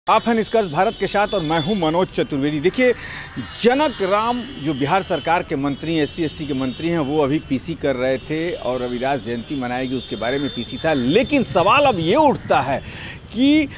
आप हैं निष्कर्ष भारत के साथ और मैं हूं मनोज चतुर्वेदी। देखिए, जनक राम जो बिहार सरकार के मंत्री SC/ST के मंत्री हैं, वो अभी पीसी कर रहे थे और रविदास जयंती मनाएगी उसके बारे में पीसी था। लेकिन सवाल अब ये उठता है कि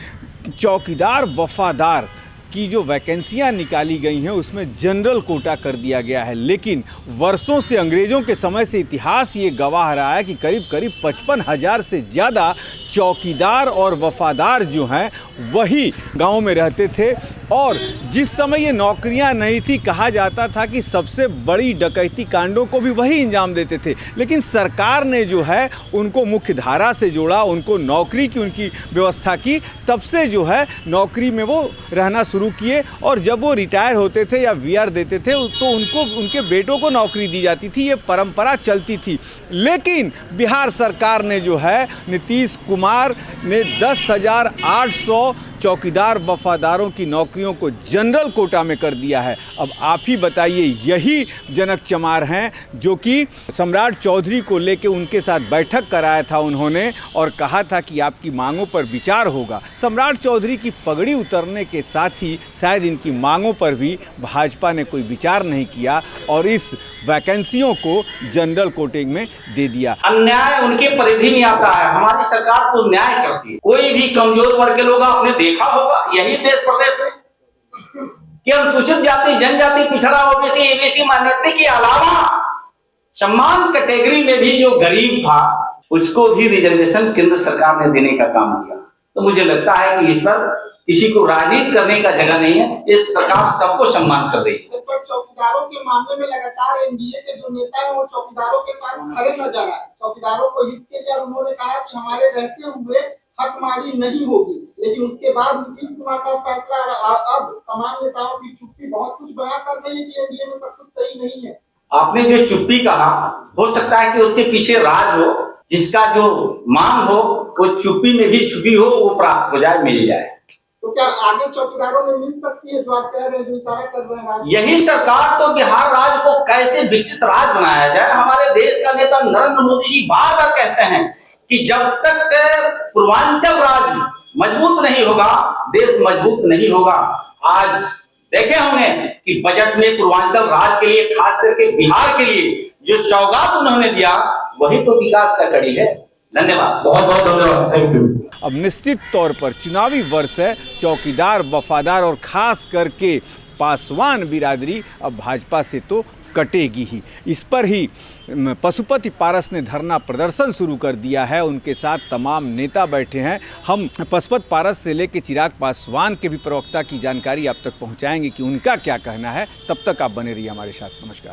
चौकीदार वफादार की जो वैकेंसियां निकाली गई हैं उसमें जनरल कोटा कर दिया गया है। लेकिन वर्षों से अंग्रेज़ों के समय से इतिहास ये गवाह रहा है कि करीब 55,000 से ज़्यादा चौकीदार और वफादार जो हैं वही गांव में रहते थे। और जिस समय ये नौकरियां नहीं थी, कहा जाता था कि सबसे बड़ी डकैती कांडों को भी वही अंजाम देते थे। लेकिन सरकार ने जो है उनको मुख्य धारा से जोड़ा, उनको नौकरी की उनकी व्यवस्था की। तब से जो है नौकरी में वो रहना शुरू किए और जब वो रिटायर होते थे या VR देते थे तो उनको उनके बेटों को नौकरी दी जाती थी। ये परंपरा चलती थी। लेकिन बिहार सरकार ने जो है नीतीश कुमार ने 10,800 चौकीदार वफादारों की नौकरियों को जनरल कोटा में कर दिया है। अब आप ही बताइए, यही जनक चमार हैं जो कि सम्राट चौधरी को लेके उनके साथ बैठक कराया था उन्होंने और कहा था कि आपकी मांगों पर विचार होगा। सम्राट चौधरी की पगड़ी उतरने के साथ ही शायद इनकी मांगों पर भी भाजपा ने कोई विचार नहीं किया और इस वैकेंसियों को जनरल कोटे में दे दिया। अन्याय उनके परिधि में आता है। हमारी सरकार तो न्याय करती है। कोई भी कमजोर वर्ग के लोग आपने देखा होगा यही देश प्रदेश में कि अनुसूचित जाति, जनजाति, पिछड़ा, OBC, ABC माइनॉरिटी के अलावा सम्मान कैटेगरी में भी जो गरीब था उसको भी रिजर्वेशन केंद्र सरकार ने देने का काम किया। तो मुझे लगता है कि इस पर किसी को राजनीति करने का जगह नहीं है। इस सरकार सबको सम्मान कर रही है। चौकीदारों के मामले में लगातार NDA के जो नेता हैं वो चौकीदारों के साथ खड़े नजर आए। चौकीदारों को हित के लिए उन्होंने कहा कि हमारे रहते हुए हकमारी नहीं होगी। लेकिन उसके बाद नीतीश कुमार का फैसला अब तमाम नेताओं की चुप्पी बहुत कुछ बयां कर रही है कि NDA में सब कुछ सही नहीं है। आपने जो चुप्पी कहा, हो सकता है कि उसके पीछे राज हो, जिसका जो मांग हो वो चुप्पी में भी छुपी हो, वो प्राप्त हो जाए, मिल जाए। तो क्या आगे चौकीदारों में मिल सकती है जो आप कह रहे हैं, जो इशारा कर रहे हैं? यही सरकार तो बिहार राज्य को कैसे विकसित राज्य बनाया जाए। हमारे देश का नेता नरेंद्र मोदी जी बार बार कहते हैं कि जब तक पूर्वांचल राज्य मजबूत नहीं होगा, देश मजबूत नहीं होगा। आज देखे हमने कि बजट में पूर्वांचल राज्य के लिए, खास करके बिहार के लिए जो सौगात उन्होंने दिया, वही तो विकास का कड़ी है। धन्यवाद, बहुत बहुत धन्यवाद, थैंक यू। अब निश्चित तौर पर चुनावी वर्ष है, चौकीदार वफादार और खास करके पासवान बिरादरी अब भाजपा से तो कटेगी ही। इस पर ही पशुपति पारस ने धरना प्रदर्शन शुरू कर दिया है। उनके साथ तमाम नेता बैठे हैं। हम पशुपति पारस से लेकर चिराग पासवान के भी प्रवक्ता की जानकारी आप तक पहुंचाएंगे कि उनका क्या कहना है। तब तक आप बने रहिए हमारे साथ। नमस्कार।